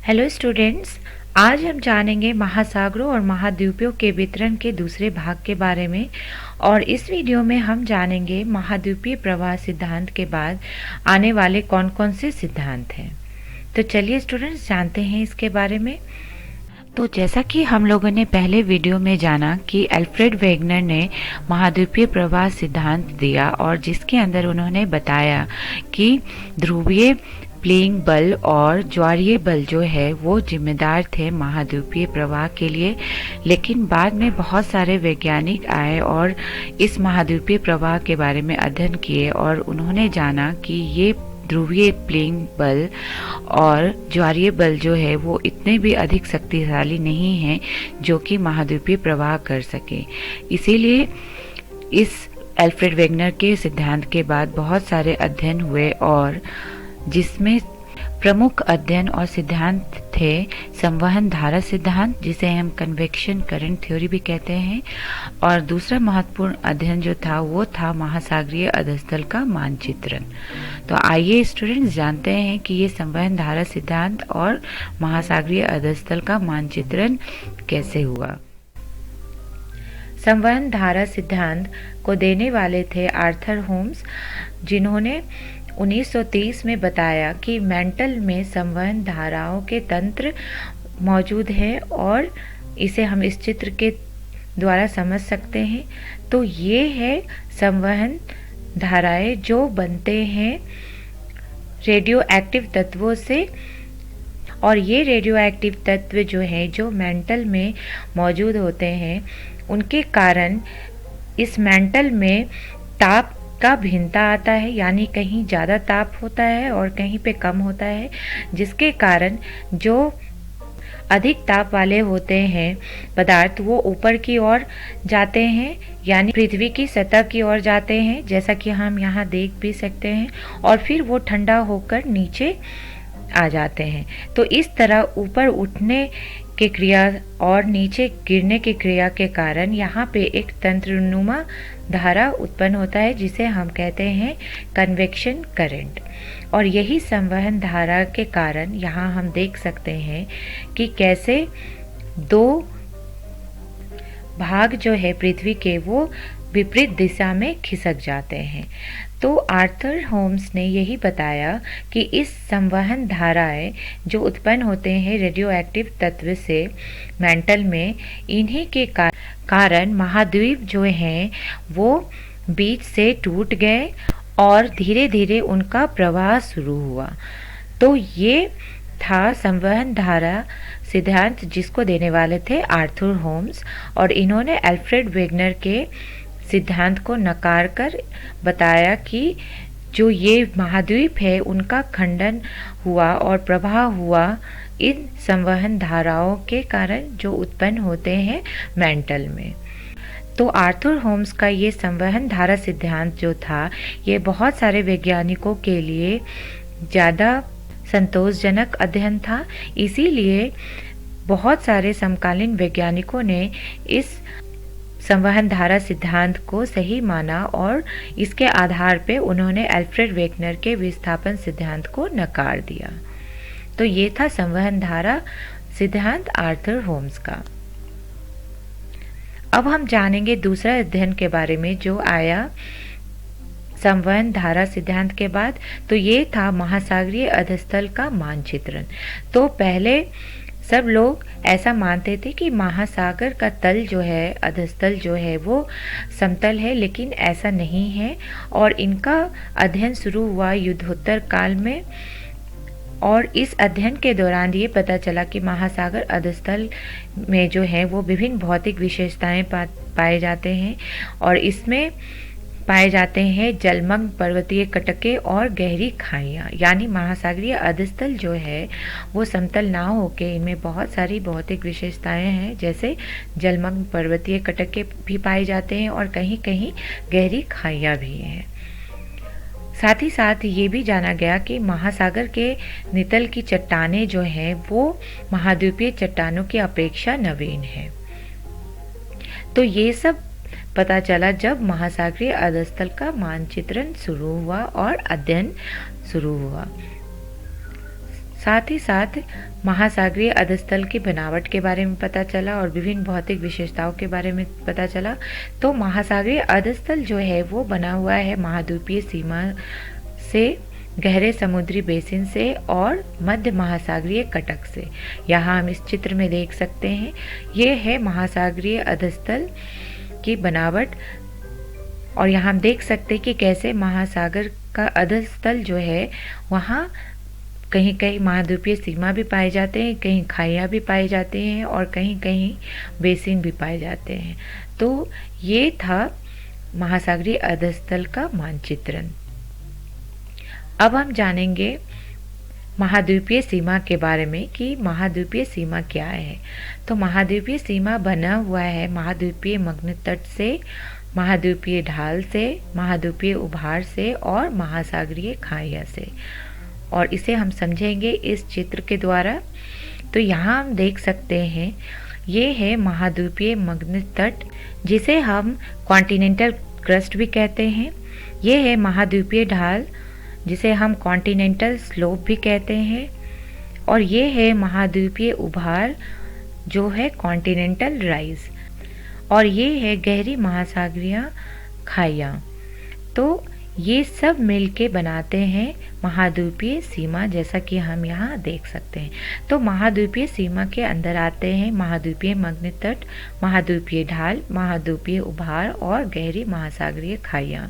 Hello students, आज हम जानेंगे महासागरों और महाद्वीपों के वितरण के दूसरे भाग के बारे में। और इस वीडियो में हम जानेंगे महाद्वीपीय प्रवाह सिद्धांत के बाद आने वाले कौन कौन से सिद्धांत हैं। तो चलिए स्टूडेंट्स जानते हैं इसके बारे में। तो जैसा कि हम लोगों ने पहले वीडियो में जाना कि अल्फ्रेड वेगनर ने महाद्वीपीय प्रवाह सिद्धांत दिया और जिसके अंदर उन्होंने बताया कि ध्रुवीय प्लेइंग बल और ज्वारीय बल जो है वो जिम्मेदार थे महाद्वीपीय प्रवाह के लिए। लेकिन बाद में बहुत सारे वैज्ञानिक आए और इस महाद्वीपीय प्रवाह के बारे में अध्ययन किए और उन्होंने जाना कि ये ध्रुवीय प्लेइंग बल और ज्वारीय बल जो है वो इतने भी अधिक शक्तिशाली नहीं हैं जो कि महाद्वीपीय प्रवाह कर सके। इसीलिए इस अल्फ्रेड वेगनर के सिद्धांत के बाद बहुत सारे अध्ययन हुए और जिसमें प्रमुख अध्ययन और सिद्धांत थे संवहन धारा सिद्धांत, जिसे हम कन्वेक्शन करंट थ्योरी भी कहते हैं, और दूसरा महत्वपूर्ण अध्ययन जो था वो था महासागरीय अधस्थल का मानचित्रण। तो आइए स्टूडेंट्स जानते हैं कि ये संवहन धारा सिद्धांत और महासागरीय अधस्थल का मानचित्रण कैसे हुआ। संवहन धारा सिद्धांत को देने वाले थे आर्थर होम्स, जिन्होंने 1930 में बताया कि मेंटल में संवहन धाराओं के तंत्र मौजूद हैं और इसे हम इस चित्र के द्वारा समझ सकते हैं। तो ये है संवहन धाराएं जो बनते हैं रेडियो एक्टिव तत्वों से, और ये रेडियो एक्टिव तत्व जो हैं जो मेंटल में मौजूद होते हैं उनके कारण इस मेंटल में ताप का भिन्नता आता है, यानी कहीं ज़्यादा ताप होता है और कहीं पे कम होता है, जिसके कारण जो अधिक ताप वाले होते हैं पदार्थ वो ऊपर की ओर जाते हैं, यानी पृथ्वी की सतह की ओर जाते हैं, जैसा कि हम यहाँ देख भी सकते हैं, और फिर वो ठंडा होकर नीचे आ जाते हैं। तो इस तरह ऊपर उठने की क्रिया और नीचे गिरने की क्रिया के कारण यहाँ पे एक तंत्रनुमा धारा उत्पन्न होता है जिसे हम कहते हैं कन्वेक्शन करंट। और यही संवहन धारा के कारण यहाँ हम देख सकते हैं कि कैसे दो भाग जो है पृथ्वी के वो विपरीत दिशा में खिसक जाते हैं। तो आर्थर होम्स ने यही बताया कि इस संवहन धाराएं जो उत्पन्न होते हैं रेडियो एक्टिव तत्व से मेंटल में, इन्हीं के कारण महाद्वीप जो हैं वो बीच से टूट गए और धीरे धीरे उनका प्रवाह शुरू हुआ। तो ये था संवहन धारा सिद्धांत जिसको देने वाले थे आर्थर होम्स, और इन्होंने अल्फ्रेड वेगनर के सिद्धांत को नकार कर बताया कि जो ये महाद्वीप है उनका खंडन हुआ और प्रवाह हुआ इन संवहन धाराओं के कारण जो उत्पन्न होते हैं मेंटल में। तो आर्थर होम्स का ये संवहन धारा सिद्धांत जो था ये बहुत सारे वैज्ञानिकों के लिए ज़्यादा संतोषजनक अध्ययन था। इसीलिए बहुत सारे समकालीन वैज्ञानिकों ने इस संवहन धारा सिद्धांत को सही माना और इसके आधार पे उन्होंने अल्फ्रेड वेगनर के विस्थापन सिद्धांत को नकार दिया। तो ये था संवहन धारा सिद्धांत आर्थर होम्स का। अब हम जानेंगे दूसरा अध्ययन के बारे में जो आया संवहन धारा सिद्धांत के बाद। तो ये था महासागरीय अधस्थल का मानचित्रण। तो पहले सब लोग ऐसा मानते थे कि महासागर का तल जो है, अधस्थल जो है वो समतल है, लेकिन ऐसा नहीं है। और इनका अध्ययन शुरू हुआ युद्धोत्तर काल में, और इस अध्ययन के दौरान ये पता चला कि महासागर अधस्थल में जो है वो विभिन्न भौतिक विशेषताएं पाए जाते हैं, और इसमें पाए जाते हैं जलमग्न पर्वतीय कटके और गहरी खाइयाँ। यानी महासागरीय अधस्थल जो है वो समतल ना होके इनमें बहुत सारी भौतिक विशेषताएं हैं, जैसे जलमग्न पर्वतीय कटके भी पाए जाते हैं और कहीं कहीं गहरी खाइयाँ भी हैं। साथ ही साथ ये भी जाना गया कि महासागर के नितल की चट्टानें जो हैं वो महाद्वीपीय चट्टानों की अपेक्षा नवीन है। तो ये सब पता चला जब महासागरीय अधस्थल का मानचित्रण शुरू हुआ और अध्ययन शुरू हुआ। साथ ही साथ महासागरीय अधस्थल की बनावट के बारे में पता चला और विभिन्न भौतिक विशेषताओं के बारे में पता चला। तो महासागरीय अधस्थल जो है वो बना हुआ है महाद्वीपीय सीमा से, गहरे समुद्री बेसिन से और मध्य महासागरीय कटक से। यहाँ हम इस चित्र में देख सकते हैं, ये है महासागरीय अधस्थल की बनावट। और यहाँ हम देख सकते हैं कि कैसे महासागर का अधस्थल जो है वहाँ कहीं कहीं महाद्वीपीय सीमा भी पाए जाते हैं, कहीं खाइयाँ भी पाए जाते हैं और कहीं कहीं बेसिन भी पाए जाते हैं। तो ये था महासागरीय अधस्थल का मानचित्रण। अब हम जानेंगे महाद्वीपीय सीमा के बारे में कि महाद्वीपीय सीमा क्या है। तो महाद्वीपीय सीमा बना हुआ है महाद्वीपीय मग्न तट से, महाद्वीपीय ढाल से, महाद्वीपीय उभार से और महासागरीय खाइयाँ से। और इसे हम समझेंगे इस चित्र के द्वारा। तो यहाँ हम देख सकते हैं, ये है महाद्वीपीय मग्न तट जिसे हम कॉन्टिनेंटल क्रस्ट भी कहते हैं। ये है महाद्वीपीय ढाल जिसे हम कॉन्टिनेंटल स्लोप भी कहते हैं। और ये है महाद्वीपीय उभार जो है कॉन्टिनेंटल राइज। और ये है गहरी महासागरीय खाइयाँ। तो ये सब मिलके बनाते हैं महाद्वीपीय सीमा, जैसा कि हम यहाँ देख सकते हैं। तो महाद्वीपीय सीमा के अंदर आते हैं महाद्वीपीय मग्न तट, महाद्वीपीय ढाल, महाद्वीपीय उभार और गहरी महासागरीय खाइयाँ।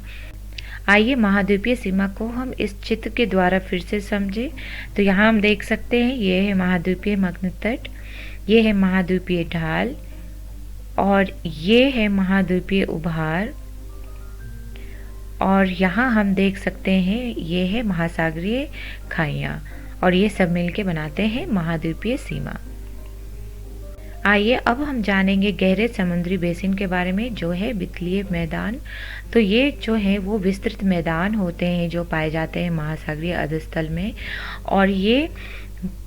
आइए महाद्वीपीय सीमा को हम इस चित्र के द्वारा फिर से समझें। तो यहाँ हम देख सकते हैं, ये है महाद्वीपीय मग्न तट, ये है महाद्वीपीय ढाल और ये है महाद्वीपीय उभार। और यहाँ हम देख सकते हैं, ये है महासागरीय खाइयाँ और ये सब मिलके बनाते हैं महाद्वीपीय सीमा। आइए अब हम जानेंगे गहरे समुद्री बेसिन के बारे में, जो है वितलीय मैदान। तो ये जो है वो विस्तृत मैदान होते हैं जो पाए जाते हैं महासागरीय अधस्थल में। और ये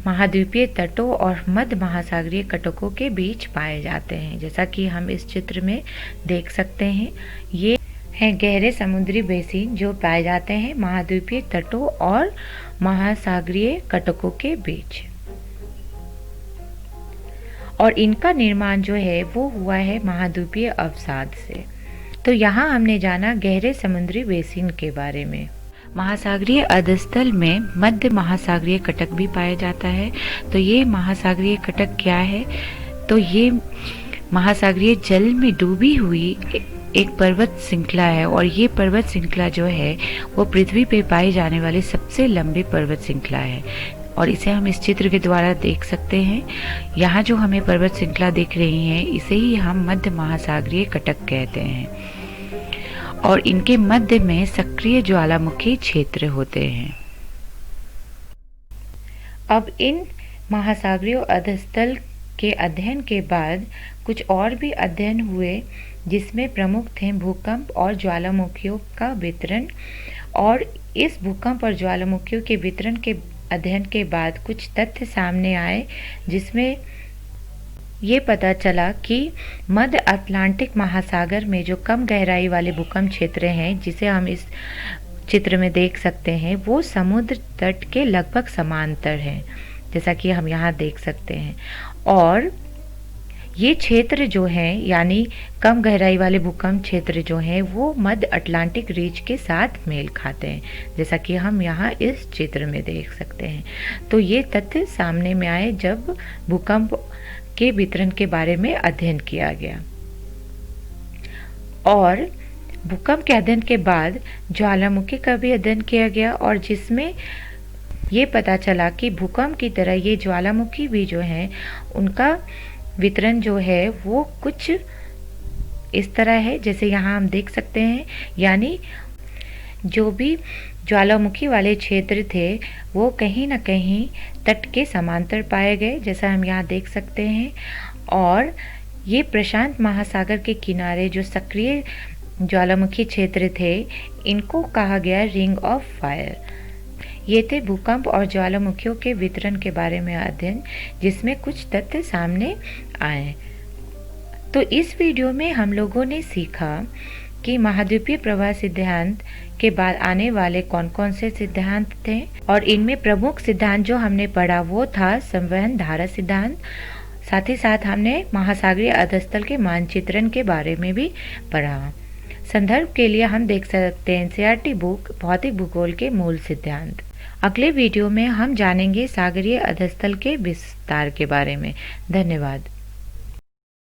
महाद्वीपीय तटों और मध्य महासागरीय कटकों के बीच पाए जाते हैं, जैसा कि हम इस चित्र में देख सकते हैं। ये हैं गहरे समुद्री बेसिन जो पाए जाते हैं महाद्वीपीय तटों और महासागरीय कटकों के बीच। और इनका निर्माण जो है वो हुआ है महाद्वीपीय अवसाद से। तो यहाँ हमने जाना गहरे समुद्री बेसिन के बारे में। महासागरीय अधस्थल में मध्य महासागरीय कटक भी पाया जाता है। तो ये महासागरीय कटक क्या है? तो ये महासागरीय जल में डूबी हुई एक पर्वत श्रृंखला है और ये पर्वत श्रृंखला जो है वो पृथ्वी पे पाई जाने वाली सबसे लंबी पर्वत श्रृंखला है। और इसे हम इस चित्र के द्वारा देख सकते हैं। यहाँ जो हमें पर्वत श्रृंखला दिख रही है इसे ही हम मध्य महासागरीय कटक कहते हैं। और इनके मध्य में सक्रिय ज्वालामुखी क्षेत्र होते हैं। अब इन महासागरीय अधस्थल के अध्ययन के बाद कुछ और भी अध्ययन हुए, जिसमें प्रमुख थे भूकंप और ज्वालामुखियों का वितरण। और इस भूकंप और ज्वालामुखियों के वितरण के अध्ययन के बाद कुछ तथ्य सामने आए, जिसमें ये पता चला कि मध्य अटलांटिक महासागर में जो कम गहराई वाले भूकंप क्षेत्र हैं, जिसे हम इस चित्र में देख सकते हैं, वो समुद्र तट के लगभग समांतर हैं, जैसा कि हम यहाँ देख सकते हैं। और ये क्षेत्र जो हैं, यानी कम गहराई वाले भूकंप क्षेत्र जो हैं, वो मध्य अटलांटिक रीच के साथ मेल खाते हैं, जैसा कि हम यहाँ इस चित्र में देख सकते हैं। तो ये तथ्य सामने में आए जब भूकंप के वितरण के बारे में अध्ययन किया गया। और भूकंप के अध्ययन के बाद ज्वालामुखी का भी अध्ययन किया गया, और जिसमें ये पता चला कि भूकंप की तरह ये ज्वालामुखी भी जो हैं, उनका वितरण जो है वो कुछ इस तरह है, जैसे यहाँ हम देख सकते हैं। यानी जो भी ज्वालामुखी वाले क्षेत्र थे वो कहीं ना कहीं तट के समांतर पाए गए, जैसा हम यहाँ देख सकते हैं। और ये प्रशांत महासागर के किनारे जो सक्रिय ज्वालामुखी क्षेत्र थे, इनको कहा गया रिंग ऑफ फायर। ये थे भूकंप और ज्वालामुखियों के वितरण के बारे में अध्ययन, जिसमें कुछ तथ्य सामने आए। तो इस वीडियो में हम लोगों ने सीखा कि महाद्वीपीय प्रवाह सिद्धांत के बाद आने वाले कौन कौन से सिद्धांत थे, और इनमें प्रमुख सिद्धांत जो हमने पढ़ा वो था संवहन धारा सिद्धांत। साथ ही साथ हमने महासागरीय अधस्थल के मानचित्रण के बारे में भी पढ़ा। संदर्भ के लिए हम देख सकते हैं एनसीईआरटी बुक भौतिक भूगोल के मूल सिद्धांत। अगले वीडियो में हम जानेंगे सागरीय अधस्थल के विस्तार के बारे में। धन्यवाद।